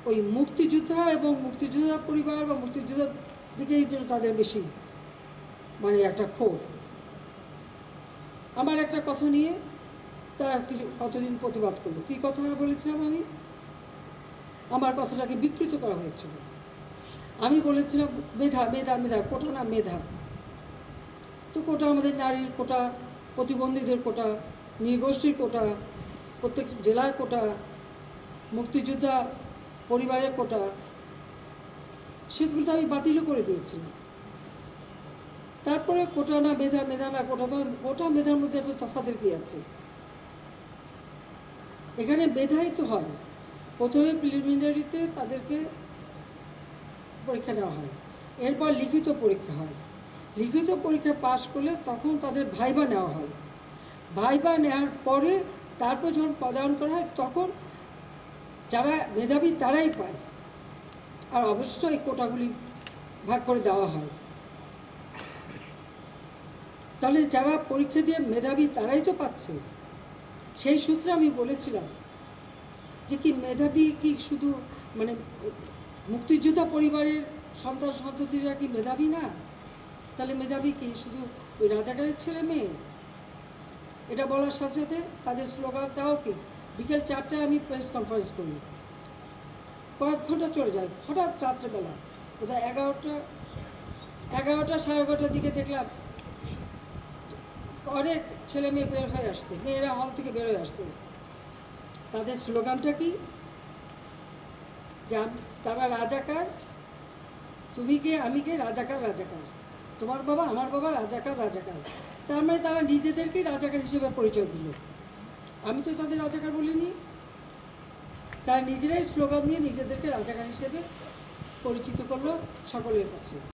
ওই মুক্তিযোদ্ধা এবং মুক্তিযোদ্ধা পরিবার বা মুক্তিযোদ্ধার দিকেই যেন তাদের বেশি মানে একটা ক্ষোভ। আমার একটা কথা নিয়ে তারা কিছু কতদিন প্রতিবাদ করলো। কী কথা বলেছিলাম আমি? আমার কথাটাকে বিকৃত করা হয়েছিল। আমি বলেছিলাম মেধা মেধা মেধা, কোটা না মেধা। তো কোটা আমাদের নারীর কোটা, প্রতিবন্ধীদের কোটা, নৃগোষ্ঠীর কোটা, প্রত্যেক জেলার কোটা, মুক্তিযোদ্ধা পরিবারের কোটা, সেগুলো তো আমি বাতিলও করে দিয়েছিলাম। তারপরে কোটা না মেধা, মেধা না কোটা, তো কোটা মেধার মধ্যে এত তফাতের কী আছে? এখানে মেধাই তো হয়। প্রথমে প্রিলিমিনারিতে তাদেরকে পরীক্ষা নেওয়া হয়, এরপর লিখিত পরীক্ষা হয়। লিখিত পরীক্ষা পাশ করলে তখন তাদের ভাইবা নেওয়া হয়। ভাইবা নেওয়ার পরে তারপর যখন পদায়ন করা হয় তখন যারা মেধাবী তারাই পায়। আর অবশ্যই এই কোটাগুলি ভাগ করে দেওয়া হয়। তাহলে যারা পরীক্ষা দিয়ে মেধাবী তারাই তো পাচ্ছে। সেই সূত্রে আমি বলেছিলাম যে কি মেধাবী কি শুধু মানে মুক্তিযোদ্ধা পরিবারের সন্তান সন্ততিরা কি মেধাবী না? তাহলে মেধাবী কি শুধু ওই রাজাকারের ছেলে মেয়ে? এটা বলার সাথে সাথে তাদের স্লোগান তাও কি বিকেল 4টায় আমি প্রেস কনফারেন্স করি, কয়েক ঘন্টা চলে যায়। হঠাৎ রাত্রেবেলা কোথায় 11টা 11:30 দিকে দেখলাম অনেক ছেলে মেয়ে বের হয়ে আসছে, মেয়েরা হল থেকে বের হয়ে আসছে। তাদের স্লোগানটা কি? তারা রাজাকার, তুমি কে আমি কে, রাজাকার রাজাকার, তোমার বাবা আমার বাবা রাজাকার রাজাকার। তার মানে তারা নিজেদেরকেই রাজাকার হিসেবে পরিচয় দিল। আমি তো তাদের রাজাকার বলিনি। তারা নিজেরাই স্লোগান দিয়ে নিজেদেরকে রাজাকার হিসেবে পরিচিত করলো সকলের কাছে।